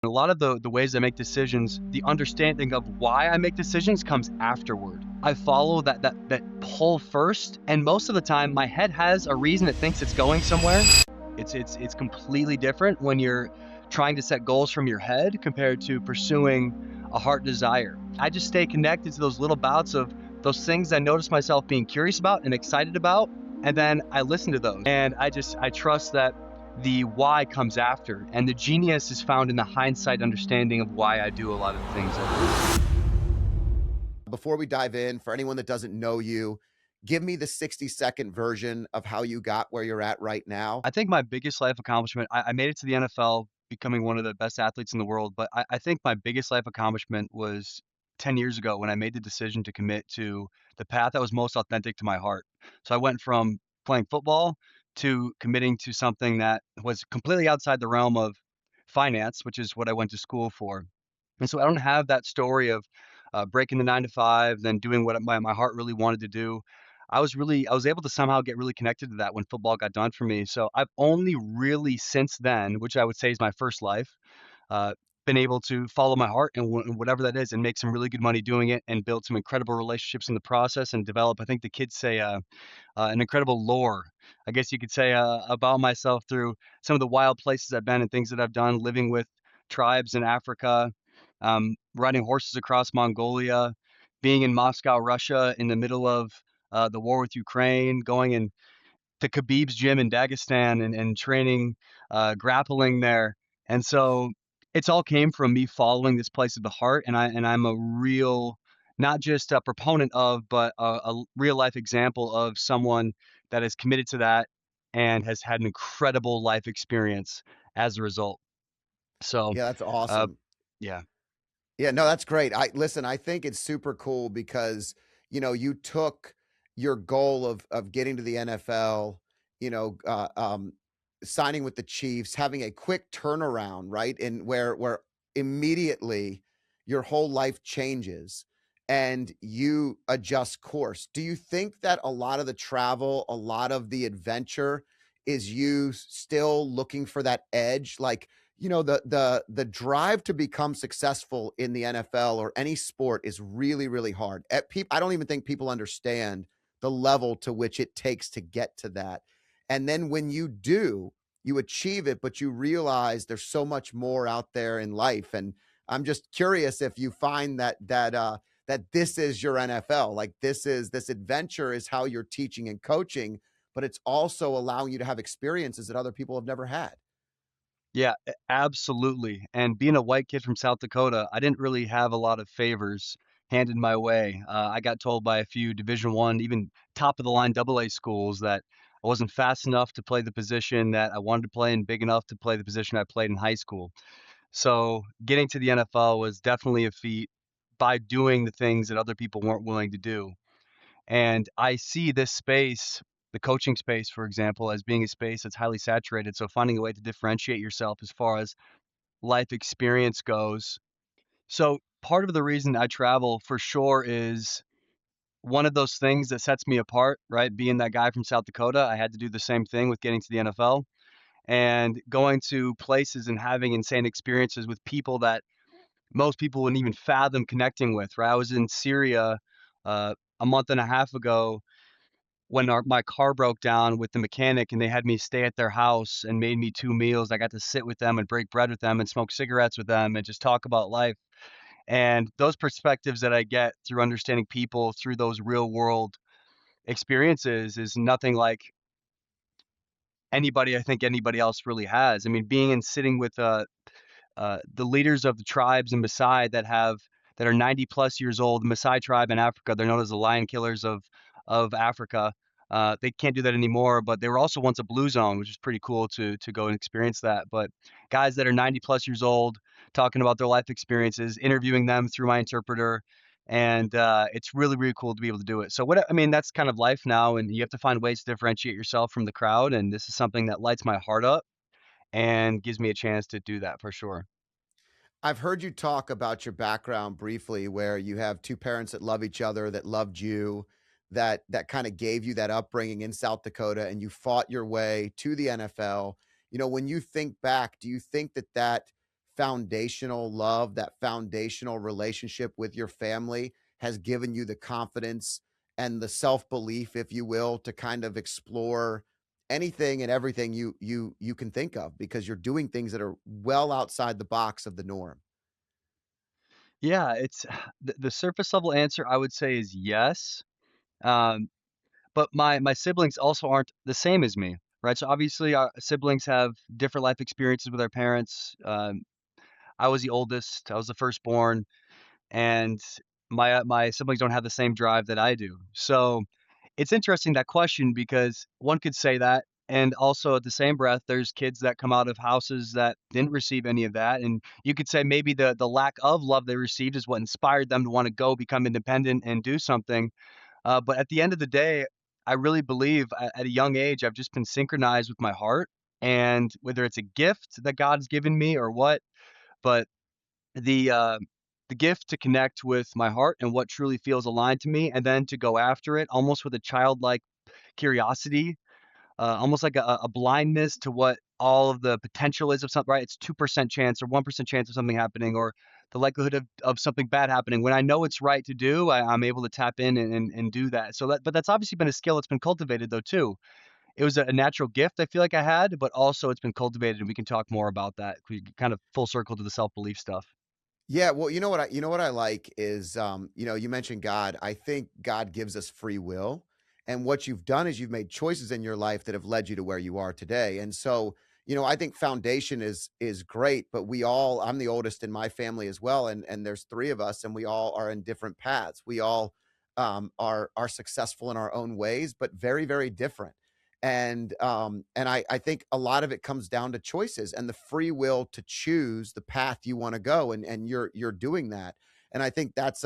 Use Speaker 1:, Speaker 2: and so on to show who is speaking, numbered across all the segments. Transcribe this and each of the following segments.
Speaker 1: A lot of the ways I make decisions, the understanding of why I make decisions comes afterward. I follow that pull first, and most of the time my head has a reason it thinks it's going somewhere. It's completely different when you're trying to set goals from your head compared to pursuing a heart desire. I just stay connected to those little bouts of those things I notice myself being curious about and excited about, and then I listen to those. And I trust that the why comes after, and the genius is found in the hindsight understanding of why I do a lot of the things I do.
Speaker 2: Before we dive in, for anyone that doesn't know you, give me the 60-second version of how you got where you're at right now.
Speaker 1: I think my biggest life accomplishment, I made it to the NFL, becoming one of the best athletes in the world, but I think my biggest life accomplishment was 10 years ago when I made the decision to commit to the path that was most authentic to my heart. So I went from playing football to committing to something that was completely outside the realm of finance, which is what I went to school for. And so I don't have that story of breaking the 9 to 5, then doing what my heart really wanted to do. I was able to somehow get really connected to that when football got done for me. So I've only really since then, which I would say is my first life, uh, been able to follow my heart and whatever that is, and make some really good money doing it, and build some incredible relationships in the process, and develop. I think the kids say an incredible lore, I guess you could say, about myself through some of the wild places I've been and things that I've done, living with tribes in Africa, riding horses across Mongolia, being in Moscow, Russia, in the middle of the war with Ukraine, going in to Khabib's gym in Dagestan and training, grappling there. And so it's all came from me following this place of the heart. And I'm a real, not just a proponent of, but a real life example of someone that is committed to that and has had an incredible life experience as a result. So,
Speaker 2: Yeah, that's
Speaker 1: uh,
Speaker 2: awesome.
Speaker 1: yeah.
Speaker 2: Yeah, no, that's great. I think it's super cool because, you took your goal of getting to the NFL, you know, uh, um, signing with the Chiefs, having a quick turnaround, right? And where immediately your whole life changes and you adjust course. Do you think that a lot of the travel, a lot of the adventure is you still looking for that edge? Like, the drive to become successful in the NFL or any sport is really, really hard. I don't even think people understand the level to which it takes to get to that. And then when you do, you achieve it, but you realize there's so much more out there in life. And I'm just curious if you find that this is your NFL. Like, this adventure is how you're teaching and coaching, but it's also allowing you to have experiences that other people have never had.
Speaker 1: Yeah, absolutely. And being a white kid from South Dakota, I didn't really have a lot of favors handed my way. I got told by a few Division One, even top of the line AA schools, that I wasn't fast enough to play the position that I wanted to play and big enough to play the position I played in high school. So getting to the NFL was definitely a feat by doing the things that other people weren't willing to do. And I see this space, the coaching space, for example, as being a space that's highly saturated. So finding a way to differentiate yourself as far as life experience goes. So part of the reason I travel for sure is one of those things that sets me apart, right? Being that guy from South Dakota, I had to do the same thing with getting to the NFL and going to places and having insane experiences with people that most people wouldn't even fathom connecting with, right? I was in Syria a month and a half ago when my car broke down with the mechanic, and they had me stay at their house and made me 2 meals. I got to sit with them and break bread with them and smoke cigarettes with them and just talk about life. And those perspectives that I get through understanding people through those real world experiences is nothing like anybody I think anybody else really has. I mean, being and sitting with the leaders of the tribes in Maasai that are 90 plus years old, the Maasai tribe in Africa, they're known as the lion killers of Africa. They can't do that anymore, but they were also once a blue zone, which is pretty cool to go and experience that. But guys that are 90 plus years old, talking about their life experiences, interviewing them through my interpreter, and it's really really cool to be able to do it. So what I mean, that's kind of life now, and you have to find ways to differentiate yourself from the crowd. And this is something that lights my heart up and gives me a chance to do that for sure.
Speaker 2: I've heard you talk about your background briefly, where you have two parents that love each other, that loved you, that kind of gave you that upbringing in South Dakota, and you fought your way to the NFL. When you think back, do you think that foundational love, that foundational relationship with your family has given you the confidence and the self-belief, if you will, to kind of explore anything and everything you can think of because you're doing things that are well outside the box of the norm.
Speaker 1: Yeah, it's the surface level answer I would say is yes. Um, but my siblings also aren't the same as me, right? So obviously our siblings have different life experiences with their parents. I was the oldest, I was the firstborn, and my siblings don't have the same drive that I do. So it's interesting that question because one could say that, and also at the same breath, there's kids that come out of houses that didn't receive any of that, and you could say maybe the lack of love they received is what inspired them to want to go become independent and do something. But at the end of the day, I really believe at a young age I've just been synchronized with my heart, and whether it's a gift that God's given me or what, but the uh, the gift to connect with my heart and what truly feels aligned to me, and then to go after it almost with a childlike curiosity, almost like a blindness to what all of the potential is of something, right? It's 2% chance or 1% chance of something happening, or the likelihood of something bad happening. When I know it's right to do, I'm able to tap in and do that. So but that's obviously been a skill that's been cultivated though too. It was a natural gift I feel like I had, but also it's been cultivated, and we can talk more about that. We kind of full circle to the self belief stuff.
Speaker 2: Yeah, well, you know what I like is, you mentioned God. I think God gives us free will, and what you've done is you've made choices in your life that have led you to where you are today. And so, I think foundation is great, but I'm the oldest in my family as well, and there's 3 of us, and we all are in different paths. We all are successful in our own ways, but very, very different. And I think a lot of it comes down to choices and the free will to choose the path you want to go, and you're doing that. And I think that's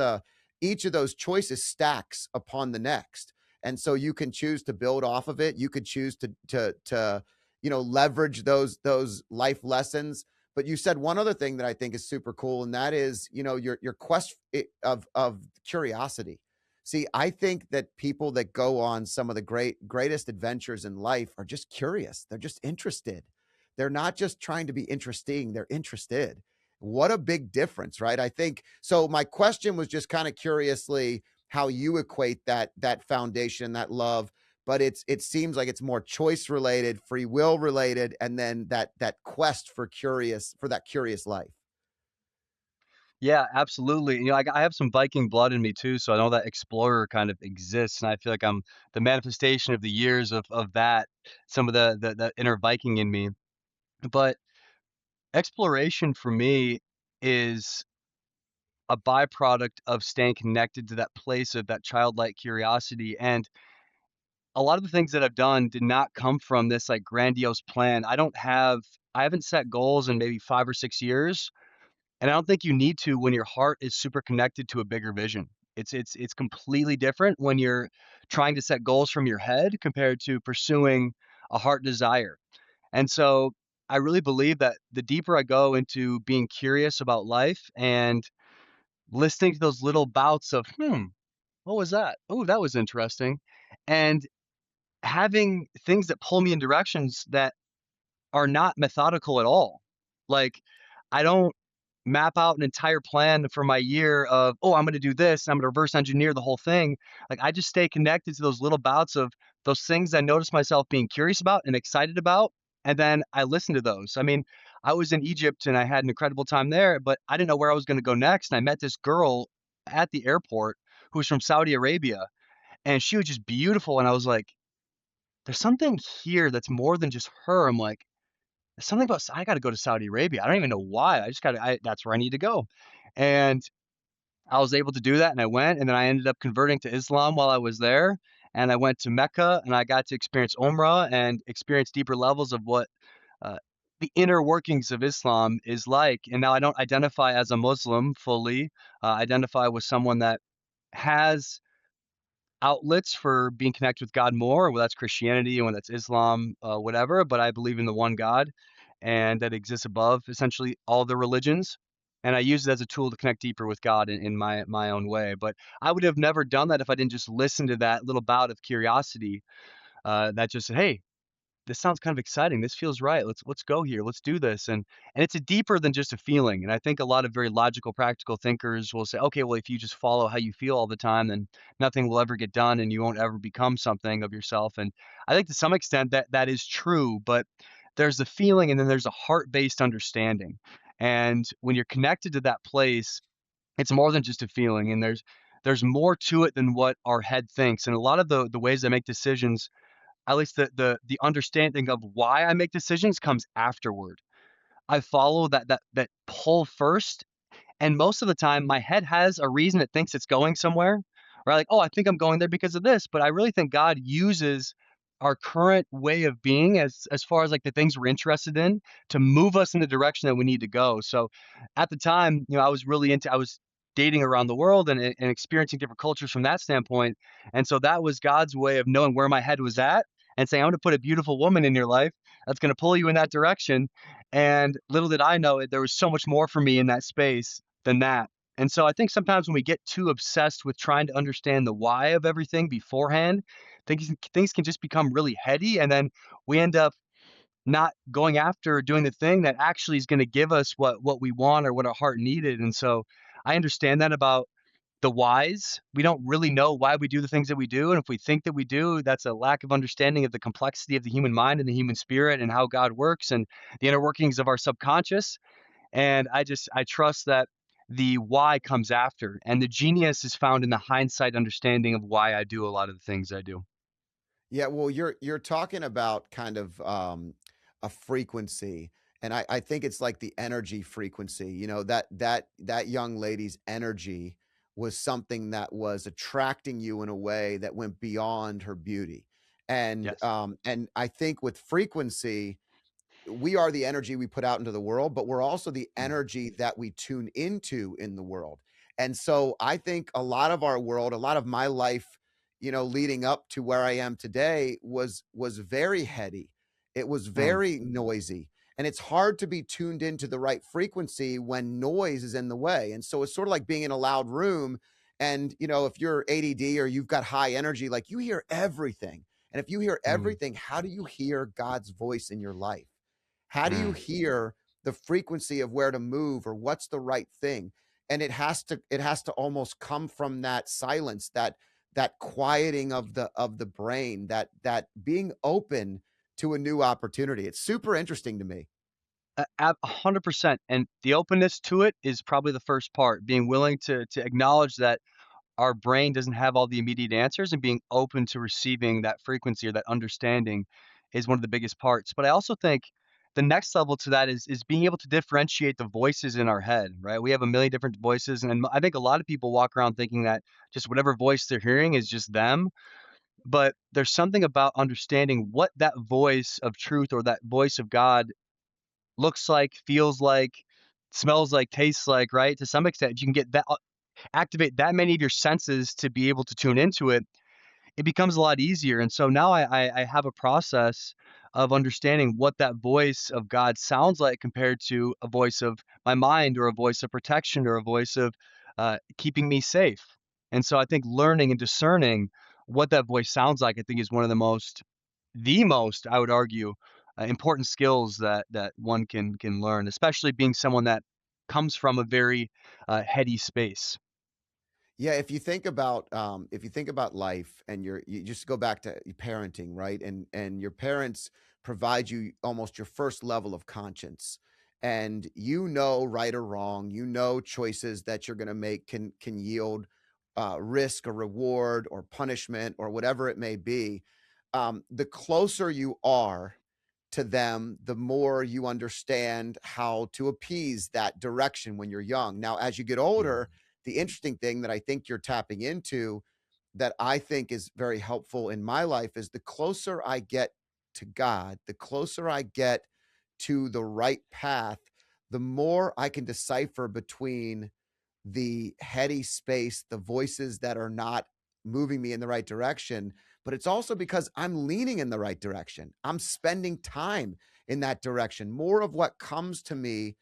Speaker 2: each of those choices stacks upon the next, and so you can choose to build off of it. You could choose to leverage those life lessons. But you said one other thing that I think is super cool, and that is, your quest of curiosity. See, I think that people that go on some of the greatest adventures in life are just curious. They're just interested. They're not just trying to be interesting, they're interested. What a big difference, right? I think so. My question was just kind of curiously how you equate that foundation, that love, but it seems like it's more choice related, free will related, and then that quest for that curious life.
Speaker 1: Yeah, absolutely. I have some Viking blood in me too, so I know that explorer kind of exists, and I feel like I'm the manifestation of the years of that, some of the inner Viking in me. But exploration for me is a byproduct of staying connected to that place of that childlike curiosity. And a lot of the things that I've done did not come from this like grandiose plan. I haven't set goals in maybe 5 or 6 years. And I don't think you need to when your heart is super connected to a bigger vision. It's completely different when you're trying to set goals from your head compared to pursuing a heart desire. And so I really believe that the deeper I go into being curious about life and listening to those little bouts of, what was that? Oh, that was interesting. And having things that pull me in directions that are not methodical at all. Like, I don't map out an entire plan for my year of, "Oh, I'm gonna do this, I'm gonna reverse engineer the whole thing." Like, I just stay connected to those little bouts of those things I notice myself being curious about and excited about, and then I listen to those. I mean, I was in Egypt and I had an incredible time there, but I didn't know where I was gonna go next, and I met this girl at the airport who was from Saudi Arabia, and she was just beautiful, and I was like, "There's something here that's more than just her." I'm like, "There's something about I gotta go to Saudi Arabia." I don't even know why. I just gotta that's where I need to go. And I was able to do that, and I went, and then I ended up converting to Islam while I was there, and I went to Mecca, and I got to experience Umrah and experience deeper levels of what, uh, the inner workings of Islam is like. And now I don't identify as a Muslim fully, I identify with someone that has outlets for being connected with God more, whether that's Christianity or whether that's Islam, whatever. But I believe in the one God, and that exists above essentially all the religions. And I use it as a tool to connect deeper with God in my own way. But I would have never done that if I didn't just listen to that little bout of curiosity that just said, "Hey, this sounds kind of exciting. This feels right. Let's go here. Let's do this. And it's a deeper than just a feeling. And I think a lot of very logical, practical thinkers will say, okay, well, if you just follow how you feel all the time, then nothing will ever get done and you won't ever become something of yourself. And I think to some extent that is true, but there's the feeling and then there's a heart-based understanding. And when you're connected to that place, it's more than just a feeling. And there's more to it than what our head thinks. And a lot of the ways I make decisions, at least the understanding of why I make decisions comes afterward. I follow that pull first, and most of the time, my head has a reason it thinks it's going somewhere, right? Like, "Oh, I think I'm going there because of this," but I really think God uses our current way of being as far as, like, the things we're interested in to move us in the direction that we need to go. So, at the time, I was dating around the world and experiencing different cultures from that standpoint, and so that was God's way of knowing where my head was at and saying, "I'm gonna put a beautiful woman in your life that's gonna pull you in that direction," and little did I know it, there was so much more for me in that space than that. And so I think sometimes when we get too obsessed with trying to understand the why of everything beforehand, things can just become really heady, and then we end up not going after doing the thing that actually is going to give us what we want or what our heart needed. And so I understand that about the whys. We don't really know why we do the things that we do, and if we think that we do, that's a lack of understanding of the complexity of the human mind and the human spirit and how God works and the inner workings of our subconscious. And I trust that the why comes after, and the genius is found in the hindsight understanding of why I do a lot of the things I do.
Speaker 2: Yeah, well, you're talking about kind of a frequency, and I think it's like the energy frequency. You know that young lady's energy was something that was attracting you in a way that went beyond her beauty,
Speaker 1: Yes.
Speaker 2: and I think with frequency, we are the energy we put out into the world, but we're also the
Speaker 1: Mm.
Speaker 2: energy that we tune into in the world. And so I think a lot of our world, a lot of my life, leading up to where I am today was very heady. It was
Speaker 1: Mm.
Speaker 2: very noisy. And it's hard to be tuned into the right frequency when noise is in the way. And so it's sort of like being in a loud room. And, if you're ADD or you've got high energy, like you hear everything. And if you hear
Speaker 1: Mm.
Speaker 2: everything, how do you hear God's voice in your life? How do you
Speaker 1: Mm.
Speaker 2: hear the frequency of where to move or what's the right thing? And it has to almost come from that silence, that quieting of the brain, that being open to a new opportunity. It's super interesting to me.
Speaker 1: 100%, and the openness to it is probably the first part, being willing to acknowledge that our brain doesn't have all the immediate answers, and being open to receiving that frequency or that understanding is one of the biggest parts. But I also think the next level to that is being able to differentiate the voices in our head, right? We have a million different voices, and I think a lot of people walk around thinking that just whatever voice they're hearing is just them. But there's something about understanding what that voice of truth or that voice of God looks like, feels like, smells like, tastes like, right? To some extent, you can get that activate that many of your senses to be able to tune into it, it becomes a lot easier. And so now I have a process of understanding what that voice of God sounds like compared to a voice of my mind or a voice of protection or a voice of keeping me safe. And so I think learning and discerning what that voice sounds like, I think, is one of the most, I would argue, important skills that one can learn, especially being someone that comes from a very heady space.
Speaker 2: Yeah, if you think about life and you just go back to parenting, right? And your parents provide you almost your first level of conscience. And right or wrong, choices that you're gonna make can yield risk or reward or punishment or whatever it may be. The closer you are to them, the more you understand how to appease that direction when you're young. Now, as you get
Speaker 1: Mm.
Speaker 2: older, the interesting thing that I think you're tapping into that I think is very helpful in my life is the closer I get to God, the closer I get to the right path, the more I can decipher between the heady space, the voices that are not moving me in the right direction, but it's also because I'm leaning in the right direction. I'm spending time in that direction. More of what comes to me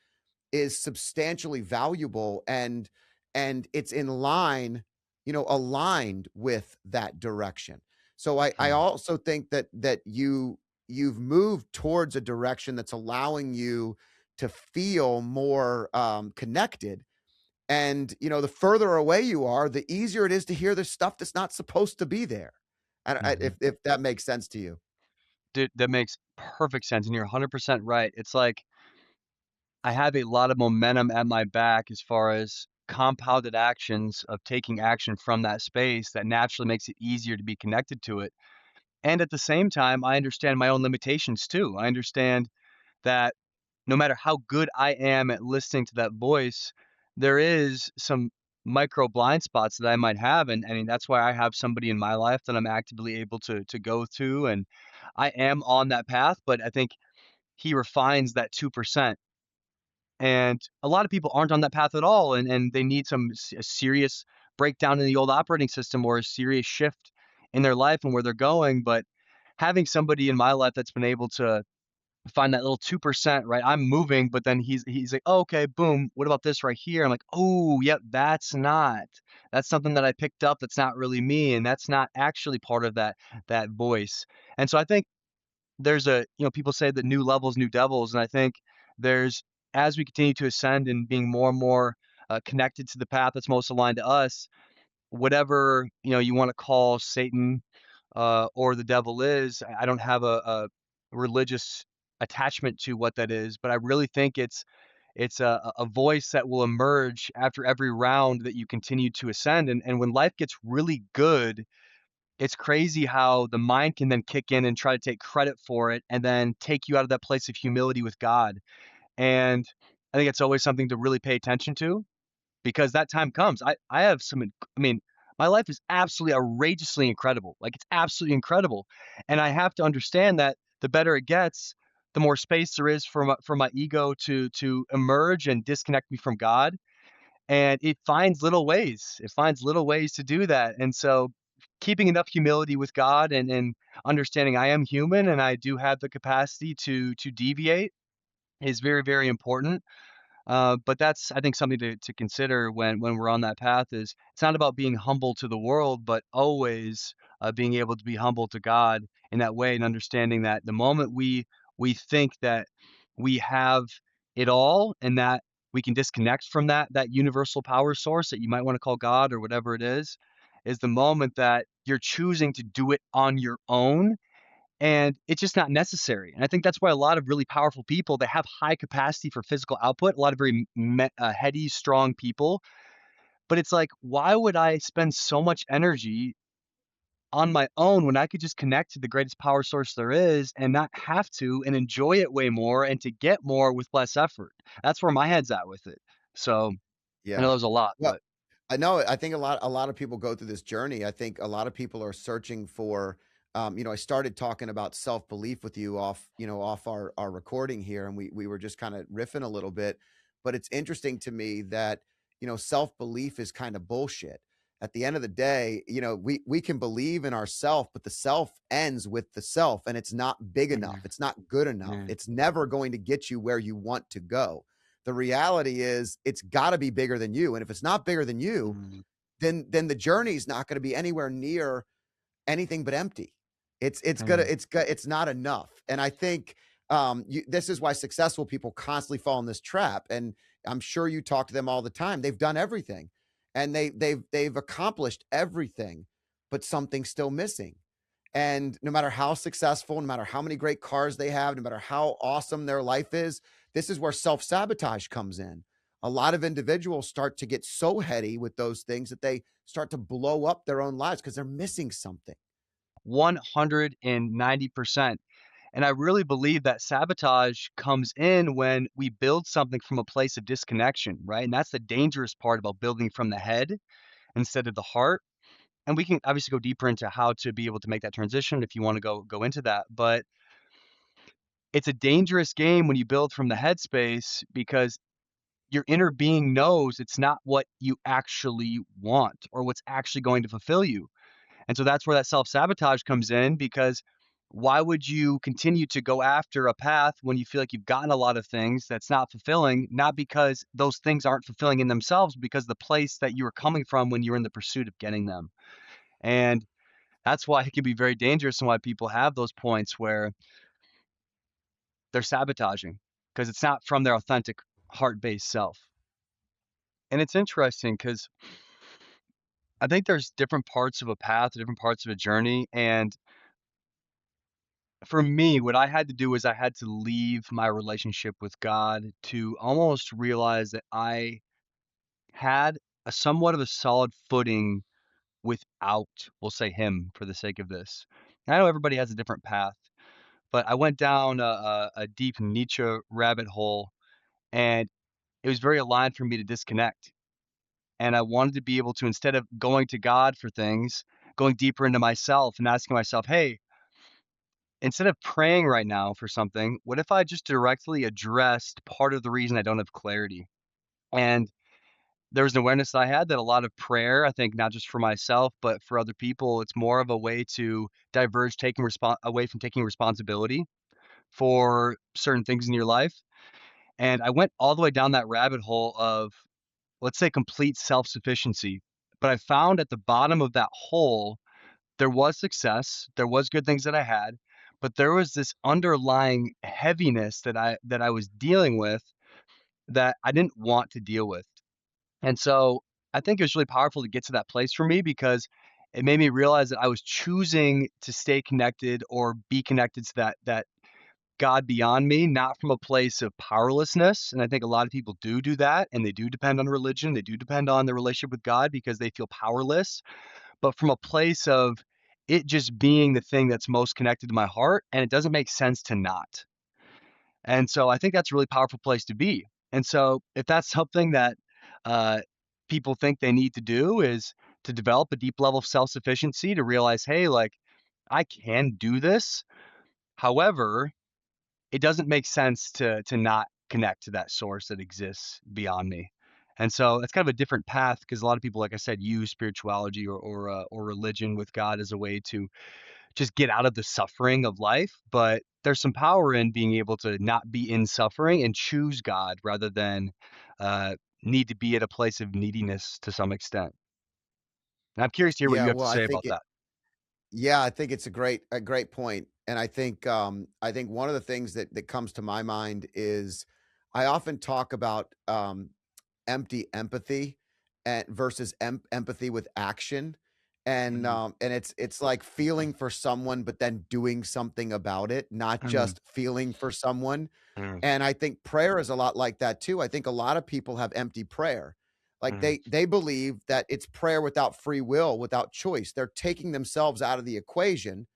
Speaker 2: is substantially valuable and it's in line, aligned with that direction. So I
Speaker 1: Hmm.
Speaker 2: also think that you've moved towards a direction that's allowing you to feel more, connected, and, the further away you are, the easier it is to hear the stuff that's not supposed to be there. I
Speaker 1: Mhm.
Speaker 2: if that makes sense to you.
Speaker 1: Dude, that makes perfect sense, and you're 100% right. It's like I have a lot of momentum at my back as far as compounded actions of taking action from that space that naturally makes it easier to be connected to it. And at the same time, I understand my own limitations too. I understand that no matter how good I am at listening to that voice, there is some micro blind spots that I might have. And I mean, that's why I have somebody in my life that I'm actively able to go to. And I am on that path, but I think he refines that 2%. And a lot of people aren't on that path at all, and they need a serious breakdown in the old operating system or a serious shift in their life and where they're going. But having somebody in my life that's been able to find that little 2%, right? I'm moving, but then he's like, "Oh, okay, boom. What about this right here?" I'm like, "Oh, yep, that's something that I picked up that's not really me, and that's not actually part of that voice." And so I think there's people say that new levels, new devils, and I think there's as we continue to ascend and being more and more connected to the path that's most aligned to us, whatever you want to call Satan or the devil is. I don't have a religious attachment to what that is, but I really think it's a voice that will emerge after every round that you continue to ascend. And when life gets really good, it's crazy how the mind can then kick in and try to take credit for it and then take you out of that place of humility with God. And I think it's always something to really pay attention to because that time comes. I have I mean, my life is absolutely outrageously incredible. Like it's absolutely incredible. And I have to understand that the better it gets, the more space there is for my ego to emerge and disconnect me from God. And it finds little ways. It finds little ways to do that. And so keeping enough humility with God and understanding I am human and I do have the capacity to deviate is very, very important. But that's, I think, something to consider when we're on that path is it's not about being humble to the world, but always being able to be humble to God in that way and understanding that the moment we think that we have it all and that we can disconnect from that universal power source that you might want to call God or whatever it is the moment that you're choosing to do it on your own and it's just not necessary. And I think that's why a lot of really powerful people that have high capacity for physical output, a lot of very heady, strong people. But it's like, why would I spend so much energy on my own when I could just connect to the greatest power source there is and not have to and enjoy it way more and to get more with less effort? That's where my head's at with it. So I know
Speaker 2: Yeah.
Speaker 1: there's a lot,
Speaker 2: Well,
Speaker 1: but
Speaker 2: I know I think a lot of people go through this journey. I think a lot of people are searching for, I started talking about self-belief with you off our recording here, and we were just kind of riffing a little bit. But it's interesting to me that, self-belief is kind of bullshit. At the end of the day, we can believe in ourself, but the self ends with the self, and it's not big enough.
Speaker 1: yeah,
Speaker 2: It's not good enough.
Speaker 1: yeah,
Speaker 2: It's never going to get you where you want to go. The reality is it's got to be bigger than you. And if it's not bigger than you,
Speaker 1: mm,
Speaker 2: then the journey is not going to be anywhere near anything but empty.
Speaker 1: yeah.
Speaker 2: It's not enough. And I think this is why successful people constantly fall in this trap. And I'm sure you talk to them all the time. They've done everything, and they've accomplished everything, but something's still missing. And no matter how successful, no matter how many great cars they have, no matter how awesome their life is, this is where self sabotage comes in. A lot of individuals start to get so heady with those things that they start to blow up their own lives because they're missing something.
Speaker 1: 190%. And I really believe that sabotage comes in when we build something from a place of disconnection, right? And that's the dangerous part about building from the head instead of the heart. And we can obviously go deeper into how to be able to make that transition if you want to go into that. But it's a dangerous game when you build from the headspace because your inner being knows it's not what you actually want or what's actually going to fulfill you. And so that's where that self-sabotage comes in because why would you continue to go after a path when you feel like you've gotten a lot of things that's not fulfilling, not because those things aren't fulfilling in themselves, because the place that you were coming from when you were in the pursuit of getting them. And that's why it can be very dangerous and why people have those points where they're sabotaging because it's not from their authentic heart-based self. And it's interesting because I think there's different parts of a path, different parts of a journey, and for me, what I had to do is I had to leave my relationship with God to almost realize that I had a somewhat of a solid footing without, we'll say him for the sake of this. I know everybody has a different path, but I went down a deep Nietzsche rabbit hole, and it was very aligned for me to disconnect. And I wanted to be able to, instead of going to God for things, going deeper into myself and asking myself, hey, instead of praying right now for something, what if I just directly addressed part of the reason I don't have clarity? And there was an awareness that I had that a lot of prayer, I think not just for myself, but for other people, it's more of a way to diverge taking away from taking responsibility for certain things in your life. And I went all the way down that rabbit hole of, let's say, complete self-sufficiency. But I found at the bottom of that hole, there was success, there was good things that I had, but there was this underlying heaviness that I was dealing with that I didn't want to deal with. And so I think it was really powerful to get to that place for me because it made me realize that I was choosing to stay connected or be connected to that God beyond me, not from a place of powerlessness. And I think a lot of people do that, and they do depend on religion. They do depend on their relationship with God because they feel powerless, but from a place of it just being the thing that's most connected to my heart, and it doesn't make sense to not. And so I think that's a really powerful place to be. And so if that's something that uh, people think they need to do is to develop a deep level of self-sufficiency to realize, hey, like I can do this. However, it doesn't make sense to not connect to that source that exists beyond me. And so it's kind of a different path because a lot of people, like I said, use spirituality or religion with God as a way to just get out of the suffering of life. But there's some power in being able to not be in suffering and choose God rather than need to be at a place of neediness to some extent. And I'm curious to hear what
Speaker 2: Yeah,
Speaker 1: you have to
Speaker 2: well,
Speaker 1: say about that.
Speaker 2: I think it's a great point, and I think one of the things that comes to my mind is I often talk about, empty empathy and versus empathy with action,
Speaker 1: Mm,
Speaker 2: and it's like feeling for someone, but then doing something about it, not
Speaker 1: mm,
Speaker 2: just feeling for someone.
Speaker 1: mm,
Speaker 2: And I think prayer is a lot like that too. I think a lot of people have empty prayer. Like
Speaker 1: mm,
Speaker 2: they believe that it's prayer without free will, without choice. They're taking themselves out of the equation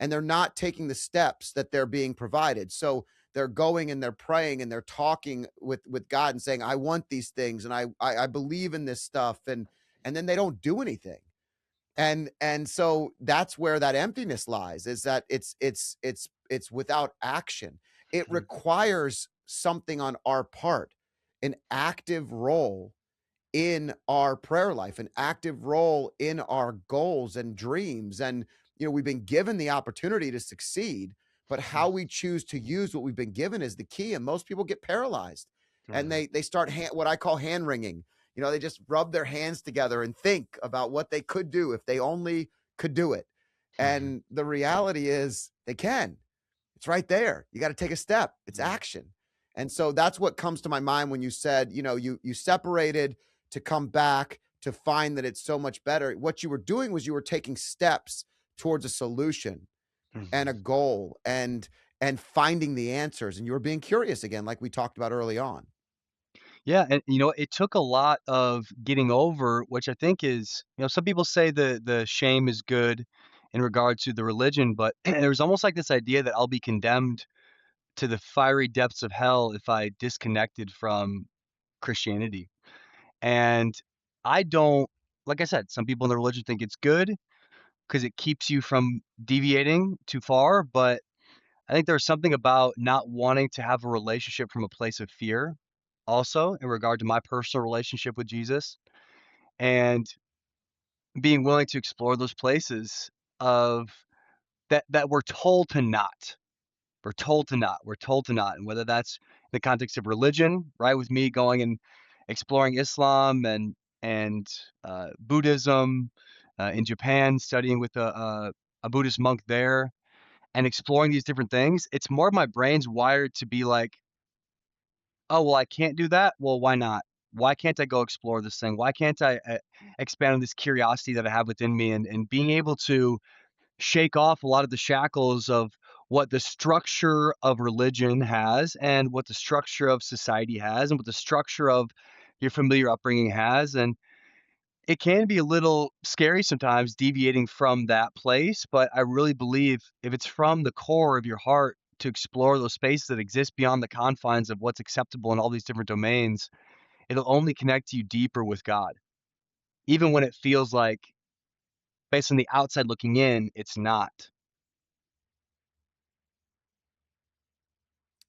Speaker 2: and they're not taking the steps that they're being provided. So they're going and they're praying and they're talking with God and saying, I want these things and I believe in this stuff. And then they don't do anything. And so that's where that emptiness lies, is that it's without action. It
Speaker 1: mm,
Speaker 2: requires something on our part, an active role in our prayer life, an active role in our goals and dreams. And, we've been given the opportunity to succeed, but how we choose to use what we've been given is the key. And most people get paralyzed and
Speaker 1: mm,
Speaker 2: they start what I call hand wringing. They just rub their hands together and think about what they could do if they only could do it.
Speaker 1: mm,
Speaker 2: And the reality is they can. It's right there. You got to take a step. It's
Speaker 1: mm.
Speaker 2: action. And so that's what comes to my mind when you said, you separated to come back to find that it's so much better. What you were doing was you were taking steps towards a solution and a
Speaker 1: Mhm.
Speaker 2: goal and finding the answers, and you were being curious again like we talked about early on.
Speaker 1: Yeah, and it took a lot of getting over, which I think is, some people say the shame is good in regard to the religion, but there's almost like this idea that I'll be condemned to the fiery depths of hell if I disconnected from Christianity. And I don't, like I said, some people in the religion think it's good because it keeps you from deviating too far, but I think there's something about not wanting to have a relationship from a place of fear also in regard to my personal relationship with Jesus and being willing to explore those places of that we're told to not. We're told to not. We're told to not. And whether that's in the context of religion, right, with me going and exploring Islam and Buddhism in Japan, studying with a Buddhist monk there, and exploring these different things, it's more of my brain's wired to be like, "Oh, well, I can't do that? Well, why not? Why can't I go explore this thing? Why can't I, expand on this curiosity that I have within me?" And being able to shake off a lot of the shackles of what the structure of religion has and what the structure of society has and what the structure of your familiar upbringing has, and it can be a little scary sometimes deviating from that place, but I really believe if it's from the core of your heart to explore those spaces that exist beyond the confines of what's acceptable in all these different domains, it'll only connect you deeper with God. Even when it feels like, based on the outside looking in, it's not.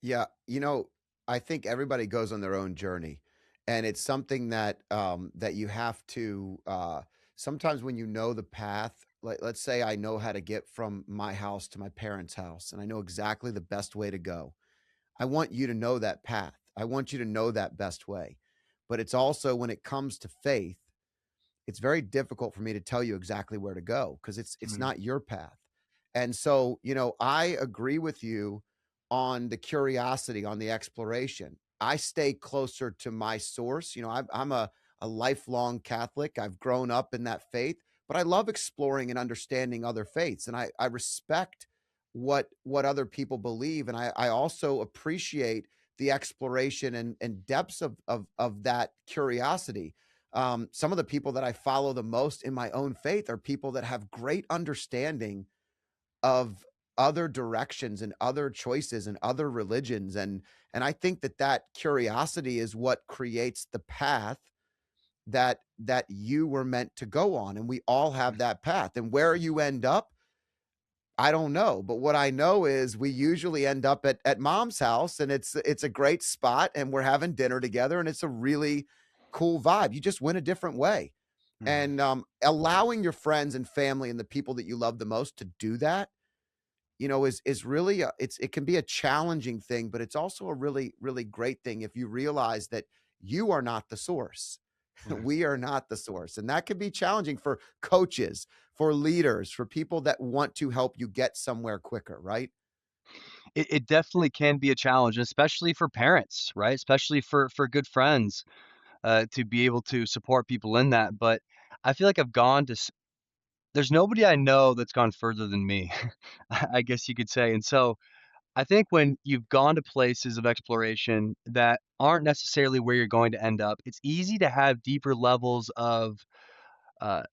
Speaker 2: Yeah, I think everybody goes on their own journey, and it's something that that you have to. Sometimes when you know the path, like let's say I know how to get from my house to my parents' house, and I know exactly the best way to go. I want you to know that path. I want you to know that best way. But it's also when it comes to faith, it's very difficult for me to tell you exactly where to go because it's
Speaker 1: Mm,
Speaker 2: not your path. And so, I agree with you on the curiosity, on the exploration. I stay closer to my source. I'm a lifelong Catholic. I've grown up in that faith, but I love exploring and understanding other faiths. And I respect what other people believe. And I also appreciate the exploration and depths of that curiosity. Some of the people that I follow the most in my own faith are people that have great understanding of other directions and other choices and other religions, and I think that that curiosity is what creates the path that you were meant to go on, and we all have that path, and where you end up, I don't know, but what I know is we usually end up at mom's house, and it's a great spot, and we're having dinner together, and it's a really cool vibe. You just went a different way.
Speaker 1: mhm.
Speaker 2: And allowing your friends and family and the people that you love the most to do that, is really it can be a challenging thing, but it's also a really, really great thing if you realize that you are not the source.
Speaker 1: Yeah.
Speaker 2: We are not the source. And that can be challenging for coaches, for leaders, for people that want to help you get somewhere quicker, right?
Speaker 1: It definitely can be a challenge, especially for parents, right? Especially for good friends, to be able to support people in that. But I feel like I've gone to there's nobody I know that's gone further than me, I guess you could say. And so I think when you've gone to places of exploration that aren't necessarily where you're going to end up, it's easy to have deeper levels of uh,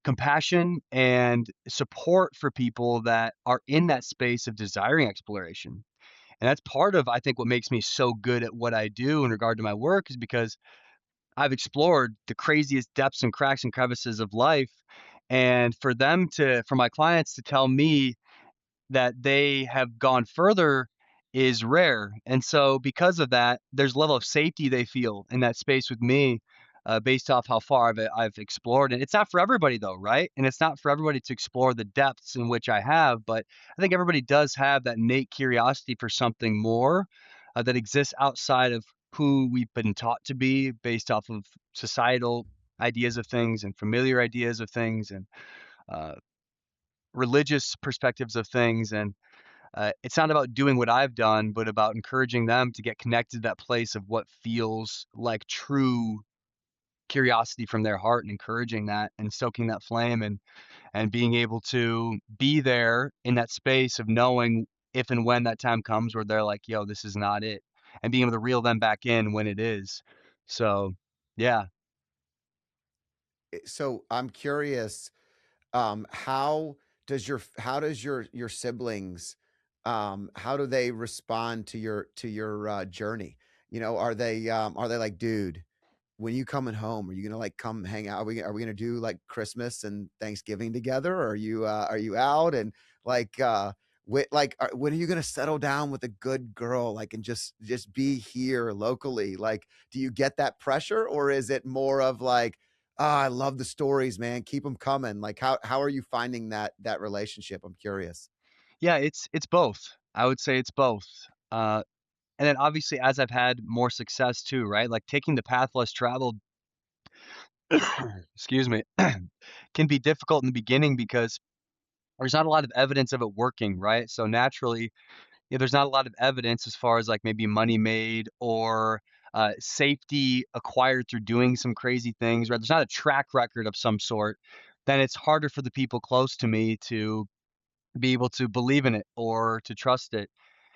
Speaker 1: compassion and support for people that are in that space of desiring exploration. And that's part of, I think, what makes me so good at what I do in regard to my work is because I've explored the craziest depths and cracks and crevices of life. And for my clients to tell me that they have gone further is rare, and so because of that, there's a level of safety they feel in that space with me, based off how far I've explored, and it's not for everybody though, right? And it's not for everybody to explore the depths in which I have, but I think everybody does have that innate curiosity for something more, that exists outside of who we've been taught to be based off of societal ideas of things and familiar ideas of things and, uh, religious perspectives of things, and it's not about doing what I've done, but about encouraging them to get connected to that place of what feels like true curiosity from their heart and encouraging that and stoking that flame and being able to be there in that space of knowing if and when that time comes where they're like, yo, this is not it. And being able to reel them back in when it is. So yeah.
Speaker 2: So I'm curious, how does your siblings, how do they respond to your journey? Are they like, dude, when you coming home, are you gonna like come hang out? Are we gonna do like Christmas and Thanksgiving together? Or are you out? And like when are you gonna settle down with a good girl, like, and just be here locally? Like, do you get that pressure, or is it more of like, oh, I love the stories, man. Keep them coming. Like, how are you finding that relationship? I'm curious.
Speaker 1: Yeah, it's both. I would say it's both. Uh and then obviously as I've had more success too, right? Like taking the path less traveled excuse me, can be difficult in the beginning because there's not a lot of evidence of it working, right? So naturally, yeah, there's not a lot of evidence as far as like maybe money made or safety acquired through doing some crazy things, right? There's not a track record of some sort. Then it's harder for the people close to me to be able to believe in it or to trust it.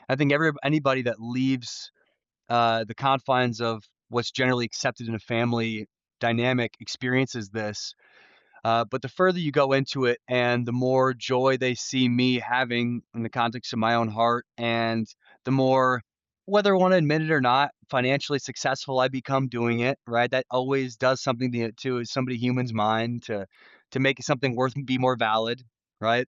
Speaker 1: I think anybody that leaves the confines of what's generally accepted in a family dynamic experiences this. But the further you go into it and the more joy they see me having in the context of my own heart, and the more, whether I want to admit it or not, financially successful I become doing it, right? That always does something to somebody human's mind to make something worth be more valid, right?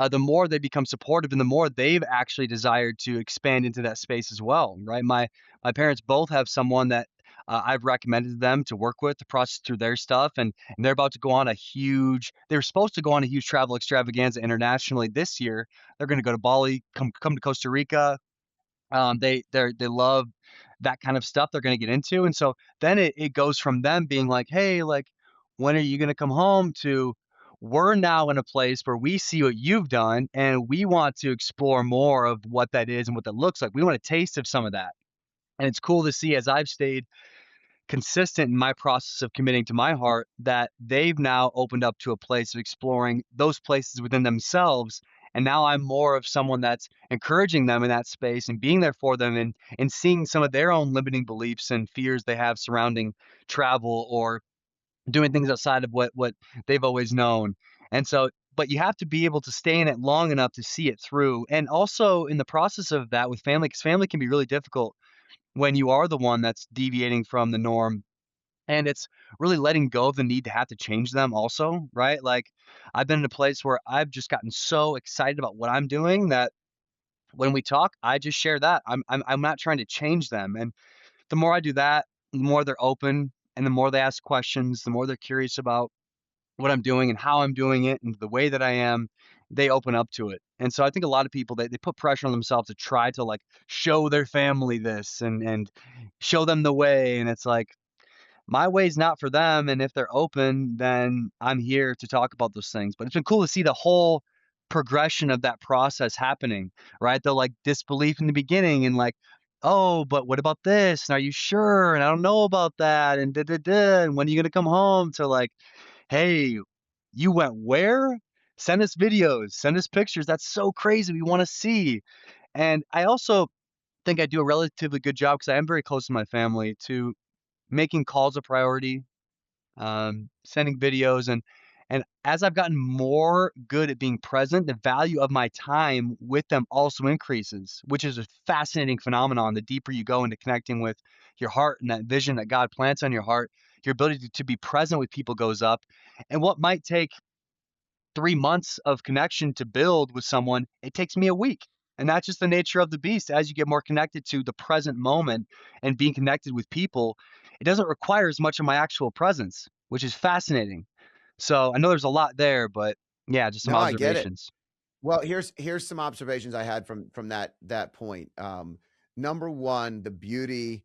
Speaker 1: The more they become supportive and the more they've actually desired to expand into that space as well, right? My parents both have someone that I've recommended to them to work with to process through their stuff, and they're about to go on a huge. They were supposed to go on a huge travel extravaganza internationally this year. They're going to go to Bali, come to Costa Rica, they love that kind of stuff they're gonna get into, and so then it goes from them being like, "Hey, like, when are you gonna come home?" to, "We're now in a place where we see what you've done, and we want to explore more of what that is and what that looks like. We want a taste of some of that." And it's cool to see as I've stayed consistent in my process of committing to my heart that they've now opened up to a place of exploring those places within themselves. And now I'm more of someone that's encouraging them in that space and being there for them and seeing some of their own limiting beliefs and fears they have surrounding travel or doing things outside of what they've always known. And so, but you have to be able to stay in it long enough to see it through. And also in the process of that with family, because family can be really difficult when you are the one that's deviating from the norm, and it's really letting go of the need to have to change them also, right? Like, I've been in a place where I've just gotten so excited about what I'm doing that when we talk, I just share that. I'm not trying to change them, and the more I do that, the more they're open, and the more they ask questions, the more they're curious about what I'm doing and how I'm doing it and the way that I am, they open up to it. And so I think a lot of people they put pressure on themselves to try to like show their family this and show them the way. And it's like my way's not for them, and if they're open, then I'm here to talk about those things. But it's been cool to see the whole progression of that process happening, right? The like disbelief in the beginning and like, oh, but what about this? And are you sure? And I don't know about that. And da da da. And when are you gonna come home? To like, hey, you went where? Send us videos, send us pictures. That's so crazy. We want to see. And I also think I do a relatively good job because I am very close to my family to making calls a priority, sending videos, and as I've gotten more good at being present, the value of my time with them also increases, which is a fascinating phenomenon. The deeper you go into connecting with your heart and that vision that God plants on your heart, your ability to be present with people goes up. And what might take 3 months of connection to build with someone, it takes me a week. And that's just the nature of the beast. As you get more connected to the present moment and being connected with people, it doesn't require as much of my actual presence, which is fascinating. So I know there's a lot there, but yeah, just some
Speaker 2: No, I get it.
Speaker 1: observations.
Speaker 2: Well, here's some observations I had from that point. Number one, the beauty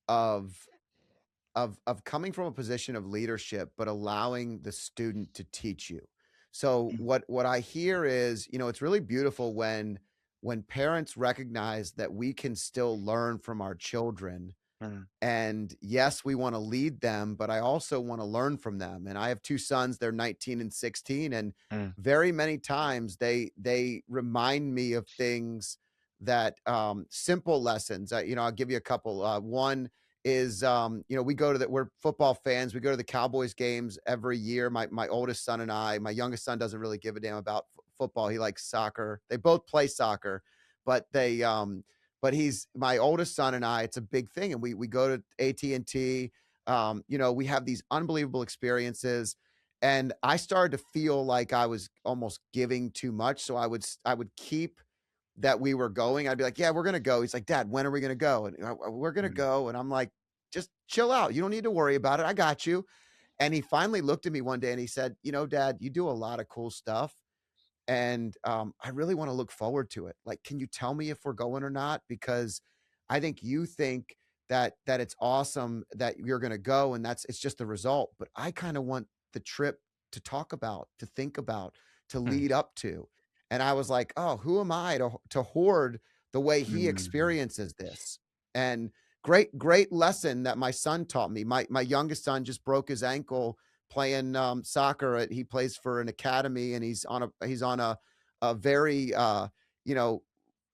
Speaker 2: of of coming from a position of leadership, but allowing the student to teach you. So
Speaker 1: Mm,
Speaker 2: what I hear is, it's really beautiful when parents recognize that we can still learn from our children,
Speaker 1: mm,
Speaker 2: and yes, we wanna lead them, but I also wanna learn from them, and I have 2 sons, they're 19 and 16, and
Speaker 1: mm,
Speaker 2: very many times they remind me of things that, simple lessons, I'll give you a couple, one is, we go to we're football fans, we go to the Cowboys games every year, my oldest son and I. My youngest son doesn't really give a damn about football, he likes soccer. They both play soccer, but but he's my oldest son and I, it's a big thing, and we go to AT&T. We have these unbelievable experiences, and I started to feel like I was almost giving too much, so I would keep that we were going. I'd be like, "Yeah, we're gonna go." He's like, "Dad, when are we gonna go?" And we're gonna
Speaker 1: mm.
Speaker 2: go, and I'm like, "Just chill out. You don't need to worry about it. I got you." And he finally looked at me one day and he said, Dad, you do a lot of cool stuff, and I really want to look forward to it. Like, can you tell me if we're going or not? Because I think you think that it's awesome that you're going to go, and it's just the result. But I kind of want the trip to talk about, to think about, to
Speaker 1: Mm,
Speaker 2: lead up to. And I was like, "Oh, who am I to hoard the way he
Speaker 1: mhm,
Speaker 2: experiences this?" And great lesson that my son taught me. My youngest son just broke his ankle playing soccer. He plays for an academy, and he's on a very you know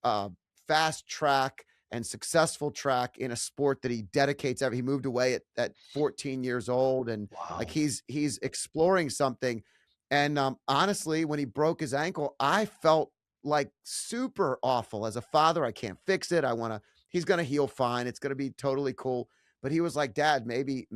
Speaker 2: uh, fast track and successful track in a sport that he dedicates every. He moved away at 14 years old, and like
Speaker 1: wow,
Speaker 2: he's exploring something. And honestly, when he broke his ankle, I felt like super awful as a father. I can't fix it. I want to. He's gonna heal fine. It's gonna be totally cool. But he was like, "Dad, maybe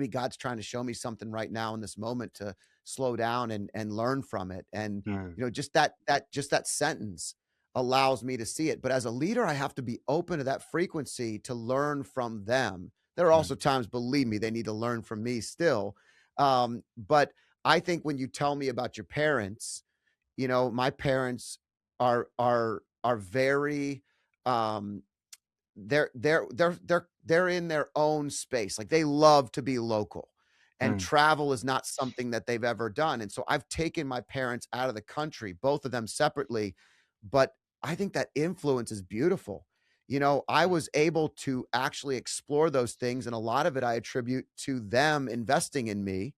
Speaker 2: God's trying to show me something right now in this moment to slow down and learn from it." And
Speaker 1: mm,
Speaker 2: just that sentence allows me to see it. But as a leader, I have to be open to that frequency to learn from them. There are also
Speaker 1: mm,
Speaker 2: times, believe me, they need to learn from me still. But I think when you tell me about your parents, my parents are very um they're in their own space. Like, they love to be local, and
Speaker 1: mm,
Speaker 2: travel is not something that they've ever done, and so I've taken my parents out of the country, both of them separately, but I think that influence is beautiful. I was able to actually explore those things, and a lot of it I attribute to them investing in me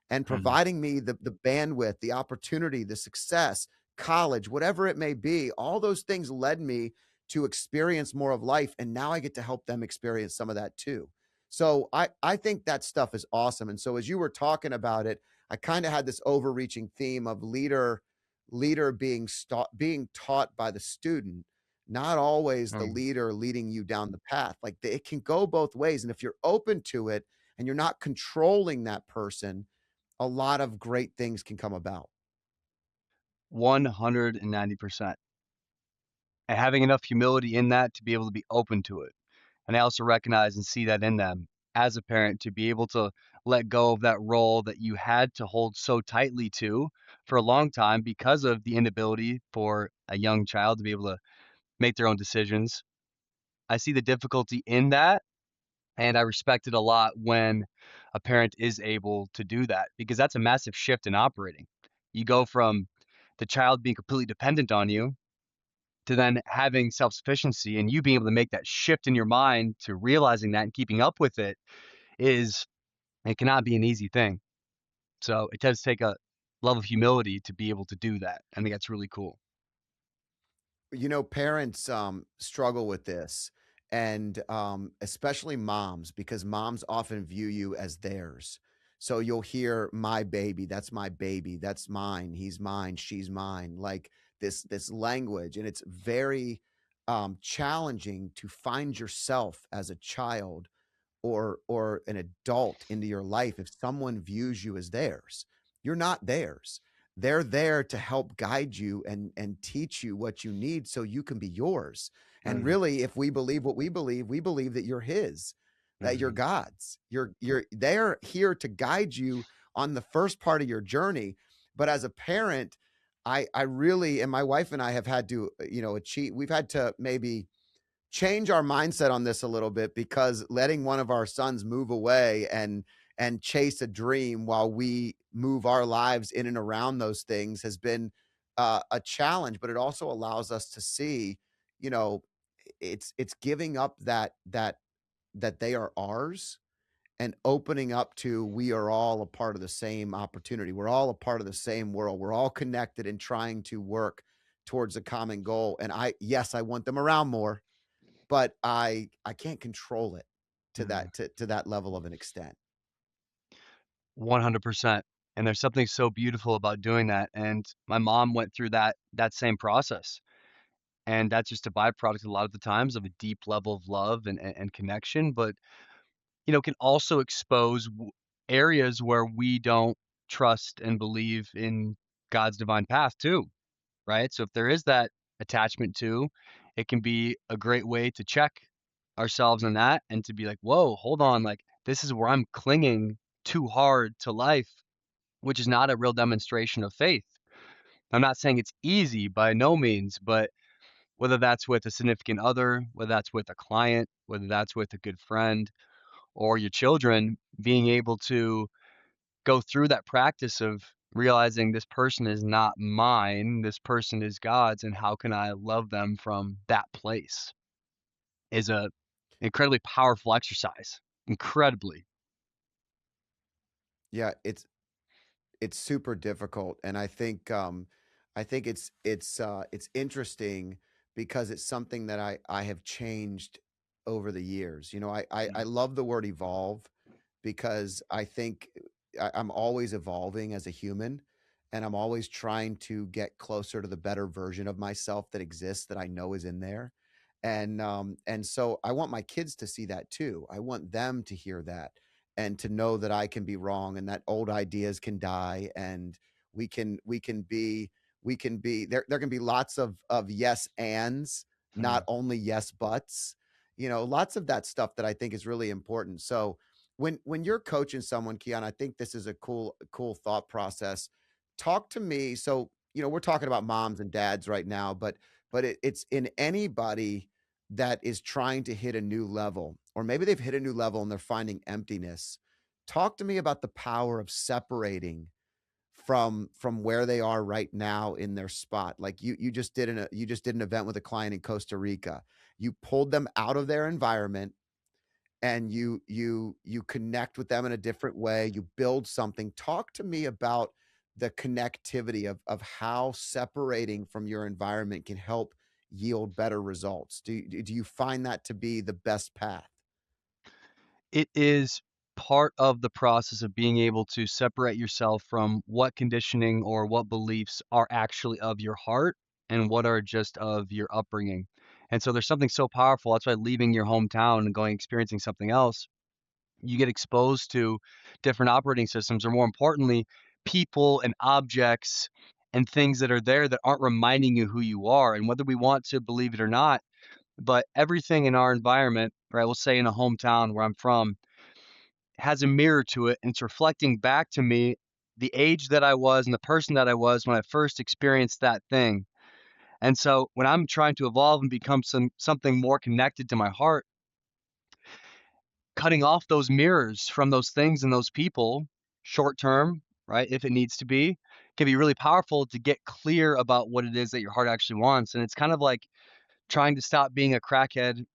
Speaker 2: and
Speaker 1: mm,
Speaker 2: providing me the bandwidth, the opportunity, the success, college, whatever it may be. All those things led me to experience more of life, and now I get to help them experience some of that too. So I think that stuff is awesome. And so as you were talking about it, I kind of had this overreaching theme of leader being taught by the student, not always the
Speaker 1: mm.
Speaker 2: leader leading you down the path. Like, it can go both ways, and if you're open to it and you're not controlling that person, a lot of great things can come about.
Speaker 1: 190%. And having enough humility in that to be able to be open to it. And I also recognize and see that in them as a parent to be able to let go of that role that you had to hold so tightly to for a long time because of the inability for a young child to be able to make their own decisions. I see the difficulty in that, and I respect it a lot when a parent is able to do that because that's a massive shift in operating. You go from the child being completely dependent on you to then having self-sufficiency and you being able to make that shift in your mind to realizing that and keeping up with is it cannot be an easy thing. So it does take a level of humility to be able to do that. I think that's really cool.
Speaker 2: Parents struggle with this, and especially moms, because moms often view you as theirs. So you'll hear my baby, that's my baby, that's mine, he's mine, she's mine, like this language. And it's very challenging to find yourself as a child or an adult into your life if someone views you as theirs. You're not theirs. They're there to help guide you and teach you what you need so you can be yours. And
Speaker 1: Mm,
Speaker 2: really, if we believe that you're his, that you're
Speaker 1: mhm,
Speaker 2: God's. They're here to guide you on the first part of your journey. But as a parent, I really, and my wife and I have had to, achieve, we've had to maybe change our mindset on this a little bit, because letting one of our sons move away and chase a dream while we move our lives in and around those things has been a challenge. But it also allows us to see, you know it's giving up that they are ours, and opening up to, we are all a part of the same opportunity, we're all a part of the same world, we're all connected and trying to work towards a common goal. And I want them around more, but I can't control it
Speaker 1: mm.
Speaker 2: to that level of an extent.
Speaker 1: 100%. And there's something so beautiful about doing that. And my mom went through that same process. And that's just a byproduct a lot of the times of a deep level of love and connection, but can also expose areas where we don't trust and believe in God's divine path too, right? So if there is that attachment too, it can be a great way to check ourselves on that and to be like, whoa, hold on, like this is where I'm clinging too hard to life, which is not a real demonstration of faith. I'm not saying it's easy by no means, but whether that's with a significant other, whether that's with a client, whether that's with a good friend, or your children being able to go through that practice of realizing this person is not mine, this person is God's, and how can I love them from that place is a incredibly powerful exercise. Incredibly.
Speaker 2: Yeah, it's super difficult, and I think it's interesting because it's something that I have changed over the years. You know, I
Speaker 1: Mhm,
Speaker 2: love the word evolve because I think I'm always evolving as a human, and I'm always trying to get closer to the better version of myself that exists that I know is in there. And so I want my kids to see that too. I want them to hear that and to know that I can be wrong and that old ideas can die and we can be there can be lots of yes ands, not
Speaker 1: mhm.
Speaker 2: only yes buts. You know, lots of that stuff that I think is really important. So when you're coaching someone, Keon, I think this is a cool thought process. Talk to me. So, you know, we're talking about moms and dads right now, but it's in anybody that is trying to hit a new level, or maybe they've hit a new level and they're finding emptiness. Talk to me about the power of separating from where they are right now in their spot. Like you just did an event with a client in Costa Rica. You pulled them out of their environment and you connect with them in a different way. You build something. Talk to me about the connectivity of how separating from your environment can help yield better results. Do you find that to be the best path?
Speaker 1: It is part of the process of being able to separate yourself from what conditioning or what beliefs are actually of your heart and what are just of your upbringing. And so there's something so powerful. That's why leaving your hometown and going experiencing something else, you get exposed to different operating systems, or more importantly, people and objects and things that are there that aren't reminding you who you are. And whether we want to believe it or not, but everything in our environment, right, we'll say in a hometown where I'm from, has a mirror to it, and it's reflecting back to me the age that I was and the person that I was when I first experienced that thing. And so when I'm trying to evolve and become something more connected to my heart, cutting off those mirrors from those things and those people, short term, right, if it needs to be, can be really powerful to get clear about what it is that your heart actually wants. And it's kind of like trying to stop being a crackhead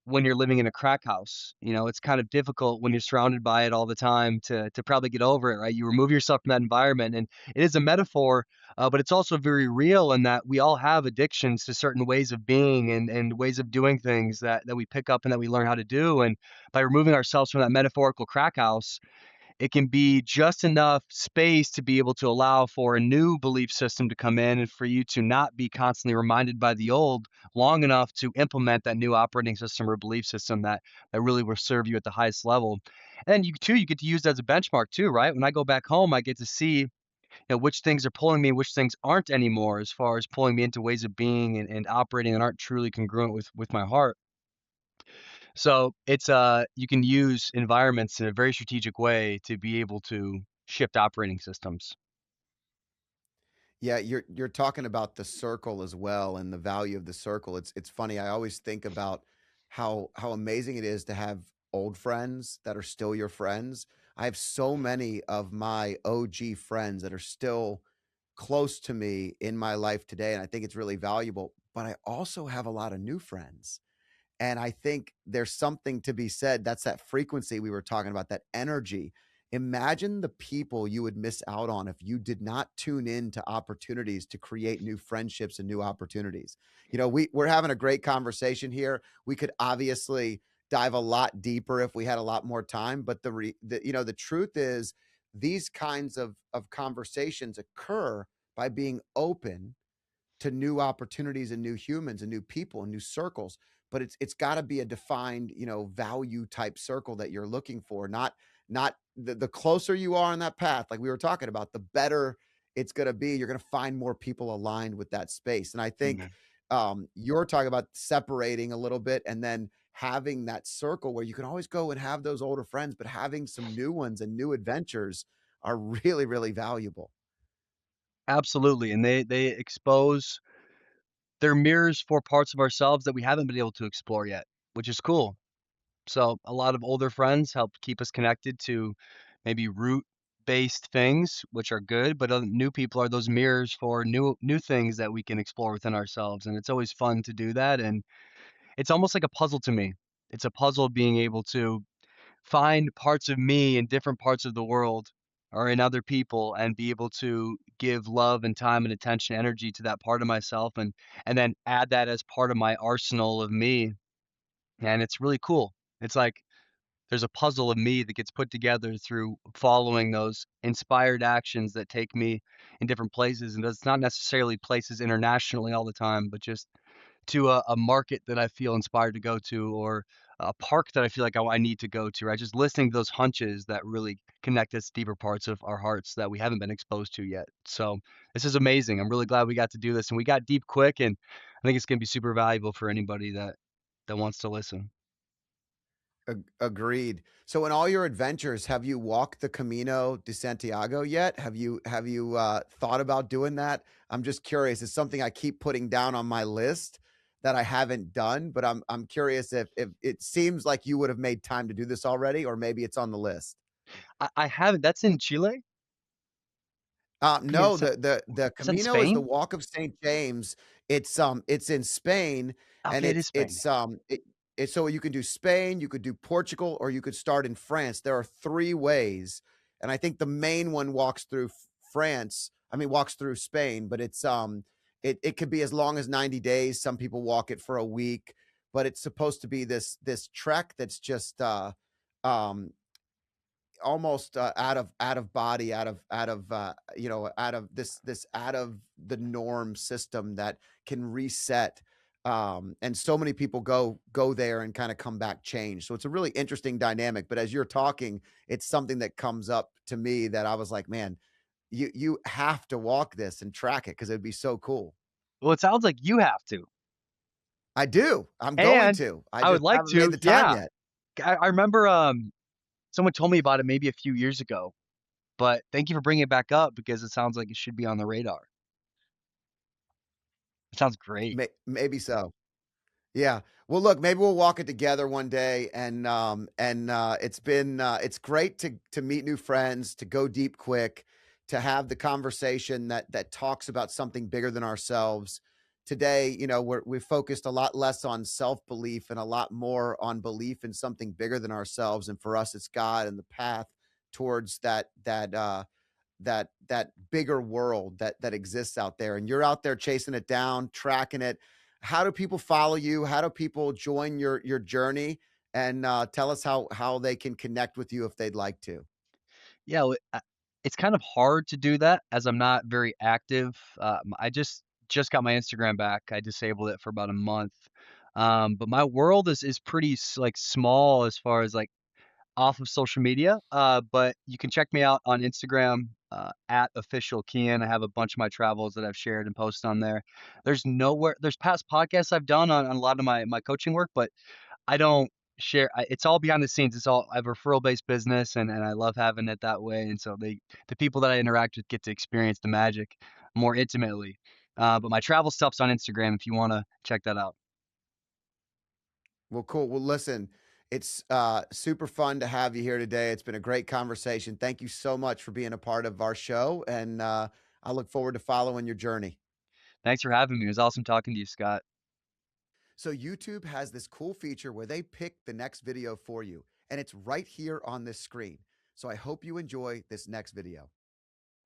Speaker 1: when you're living in a crack house. You know, it's kind of difficult when you're surrounded by it all the time to probably get over it, right? You remove yourself from that environment, and it is a metaphor, but it's also very real in that we all have addictions to certain ways of being and ways of doing things that we pick up and that we learn how to do. And by removing ourselves from that metaphorical crack house, it can be just enough space to be able to allow for a new belief system to come in and for you to not be constantly reminded by the old long enough to implement that new operating system or belief system that really will serve you at the highest level. And you too, you get to use it as a benchmark too, right? When I go back home, I get to see, which things are pulling me, which things aren't anymore, as far as pulling me into ways of being and operating that aren't truly congruent with my heart. So it's you can use environments in a very strategic way to be able to shift operating systems.
Speaker 2: Yeah, you're talking about the circle as well and the value of the circle. It's funny. I always think about how amazing it is to have old friends that are still your friends. I have so many of my OG friends that are still close to me in my life today, and I think it's really valuable. But I also have a lot of new friends. And I think there's something to be said. That's that frequency we were talking about, that energy. Imagine the people you would miss out on if you did not tune in to opportunities to create new friendships and new opportunities. You know, we're having a great conversation here. We could obviously dive a lot deeper if we had a lot more time, but the truth is these kinds of conversations occur by being open to new opportunities and new humans and new people and new circles, but it's got to be a defined, value type circle that you're looking for, not the closer you are on that path like we were talking about, the better it's going to be. You're going to find more people aligned with that space. And I think
Speaker 1: Amen.
Speaker 2: you're talking about separating a little bit and then having that circle where you can always go and have those older friends, but having some new ones and new adventures are really, really valuable.
Speaker 1: Absolutely, and they expose their mirrors for parts of ourselves that we haven't been able to explore yet, which is cool. So a lot of older friends help keep us connected to maybe root based things, which are good, but new people are those mirrors for new things that we can explore within ourselves, and it's always fun to do that, and it's almost like a puzzle to me. It's a puzzle being able to find parts of me in different parts of the world or in other people and be able to give love and time and attention, energy to that part of myself and then add that as part of my arsenal of me, and it's really cool. It's like there's a puzzle of me that gets put together through following those inspired actions that take me in different places, and it's not necessarily places internationally all the time, but just to a market that I feel inspired to go to or a park that I feel like I need to go to, right? Just listening to those hunches that really connect us to deeper parts of our hearts that we haven't been exposed to yet. So this is amazing. I'm really glad we got to do this and we got deep quick and I think it's going to be super valuable for anybody that wants to listen.
Speaker 2: Agreed. So in all your adventures, have you walked the Camino de Santiago yet? Have you thought about doing that? I'm just curious. It's something I keep putting down on my list that I haven't done, but I'm curious if it seems like you would have made time to do this already, or maybe it's on the list.
Speaker 1: I haven't. That's in Chile.
Speaker 2: No, the
Speaker 1: Is that in
Speaker 2: Camino is the
Speaker 1: Spain?
Speaker 2: Walk of St. James. It's in Spain, and
Speaker 1: Okay, it is Spain.
Speaker 2: so you can do Spain, you could do Portugal, or you could start in France. There are 3 ways, and I think the main one walks through France. I mean, walks through Spain, but it could be as long as 90 days. Some people walk it for a week, but it's supposed to be this trek that's just um almost out of body, out of this out of the norm system that can reset. And so many people go there and kind of come back changed. So it's a really interesting dynamic. But as you're talking, it's something that comes up to me that I was like, man, you have to walk this and track it because it'd be so cool.
Speaker 1: Well, it sounds like you have to.
Speaker 2: I do. I'm going
Speaker 1: And
Speaker 2: to. I
Speaker 1: I would
Speaker 2: just
Speaker 1: like
Speaker 2: haven't made
Speaker 1: to.
Speaker 2: the time
Speaker 1: Yeah.
Speaker 2: yet.
Speaker 1: I remember someone told me about it maybe a few years ago, but thank you for bringing it back up because it sounds like it should be on the radar. It sounds great.
Speaker 2: Maybe so. Yeah. Well, look, maybe we'll walk it together one day it's great to meet new friends, to go deep quick, to have the conversation that talks about something bigger than ourselves. Today, we focused a lot less on self-belief and a lot more on belief in something bigger than ourselves, and for us it's God and the path towards that bigger world that exists out there, and you're out there chasing it down, tracking it. How do people follow you? How do people join your journey? And tell us how they can connect with you if they'd like to.
Speaker 1: Yeah, it's kind of hard to do that as I'm not very active. I just got my Instagram back. I disabled it for about a month. But my world is pretty like small as far as like off of social media. But you can check me out on Instagram at official Keyen. I have a bunch of my travels that I've shared and posted on there. There's past podcasts I've done on a lot of my coaching work, but I don't share it's all behind the scenes. It's all I have a referral-based business, and I love having it that way, and so the people that I interact with get to experience the magic more intimately. But my travel stuff's on Instagram if you wanna check that out.
Speaker 2: Well, cool. Well, listen, it's super fun to have you here today. It's been a great conversation. Thank you so much for being a part of our show, and I look forward to following your journey.
Speaker 1: Thanks for having me. It was awesome talking to you, Scott.
Speaker 2: So YouTube has this cool feature where they pick the next video for you, and it's right here on this screen. So I hope you enjoy this next video.